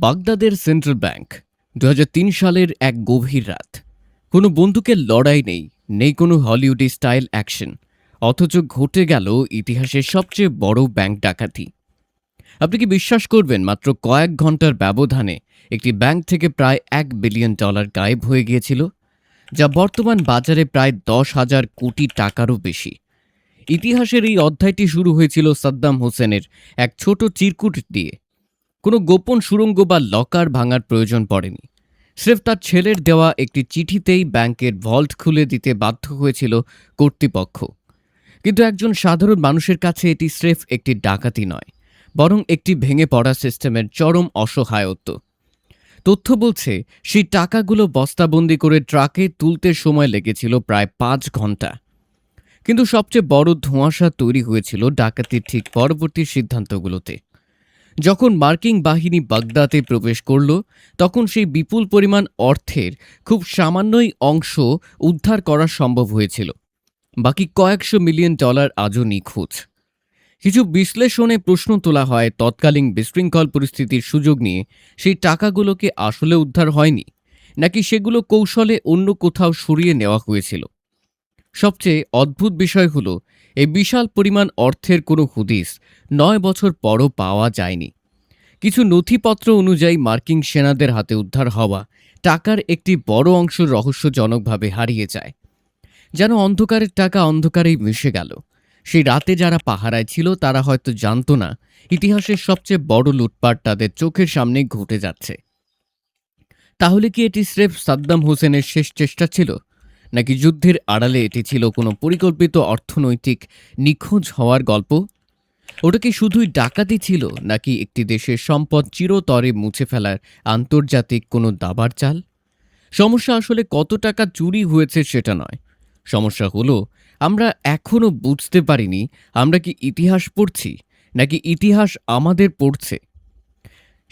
বাগদাদের central bank ২০০৩ সালের এক গভীর রাত। কোনো বন্দুকের লড়াই নেই, নেই কোনো হলিউডি স্টাইল অ্যাকশন, অথচ ঘটে গেল ইতিহাসের সবচেয়ে বড় ব্যাংক ডাকাতি। আপনি কি বিশ্বাস করবেন, মাত্র কয়েক ঘন্টার ব্যবধানে একটি ব্যাংক থেকে প্রায় $1 বিলিয়ন গায়েব হয়ে গিয়েছিল, যা বর্তমান বাজারে প্রায় 10,000 কোটি টাকারও বেশি। ইতিহাসের এই অধ্যায়টি শুরু হয়েছিল সাদ্দাম হোসেনের এক ছোট চিরকুট দিয়ে। কোনো গোপন সুড়ঙ্গ বা লকার ভাঙার প্রয়োজন পড়েনি। স্রেফ তার ছেলের দেওয়া একটি চিঠিতেই ব্যাংকের ভল্ট খুলে দিতে বাধ্য হয়েছিল কর্তৃপক্ষ। কিন্তু একজন সাধারণ মানুষের কাছে এটি স্রেফ একটি ডাকাতি নয়, বরং একটি ভেঙে পড়া সিস্টেমের চরম অসহায়ত্ব। তথ্য বলছে, সেই টাকাগুলো বস্তাবন্দি করে ট্রাকে তুলতে সময় লেগেছিল প্রায় 5 ঘন্টা। কিন্তু সবচেয়ে বড় ধোঁয়াশা তৈরি হয়েছিল ডাকাতির ঠিক পরবর্তী সিদ্ধান্তগুলোতে। যখন মার্কিন বাহিনী বাগদাদে প্রবেশ করল, তখন সেই বিপুল পরিমাণ অর্থের খুব সামান্যই অংশ উদ্ধার করা সম্ভব হয়েছিল। বাকি কয়েকশো মিলিয়ন ডলার আজও নিখোঁজ। কিছু বিশ্লেষণে প্রশ্ন তোলা হয়, তৎকালীন বিশৃঙ্খল পরিস্থিতির সুযোগ নিয়ে সেই টাকাগুলোকে আসলে উদ্ধার হয়নি, নাকি সেগুলো কৌশলে অন্য কোথাও সরিয়ে নেওয়া হয়েছিল। সবচেয়ে অদ্ভুত বিষয় হলো, এই বিশাল পরিমাণ অর্থের কোনো হদিস 9 বছর পরও পাওয়া যায়নি। কিছু নথিপত্র অনুযায়ী মার্কিন সেনাদের হাতে উদ্ধার হওয়া টাকার একটি বড় অংশ রহস্যজনকভাবে হারিয়ে যায়। যেন অন্ধকারের টাকা অন্ধকারেই মিশে গেল। সেই রাতে যারা পাহারায় ছিল তারা হয়তো জানতো না, ইতিহাসের সবচেয়ে বড় লুটপাট তাদের চোখের সামনে ঘটে যাচ্ছে। তাহলে কি এটি স্রেফ সাদ্দাম হোসেনের শেষ চেষ্টা ছিল, নাকি যুদ্ধের আড়ালে এটি ছিল কোনো পরিকল্পিত অর্থনৈতিক নিখোঁজ হওয়ার গল্প? ওটা কি শুধুই ডাকাতি ছিল, নাকি একটি দেশের সম্পদ চিরতরে মুছে ফেলার আন্তর্জাতিক কোনো দাবার চাল? সমস্যা আসলে কত টাকা চুরি হয়েছে সেটা নয়। সমস্যা হলো, আমরা এখনো বুঝতে পারিনি আমরা কি ইতিহাস পড়ছি, নাকি ইতিহাস আমাদের পড়ছে।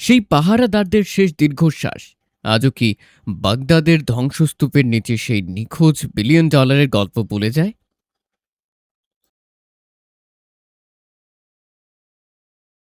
সেই পাহারাদারদের শেষ দীর্ঘশ্বাস আজও কি বাগদাদের ধ্বংসস্তূপের নিচে সেই নিখোঁজ $1 বিলিয়ন গল্প বলে যায়?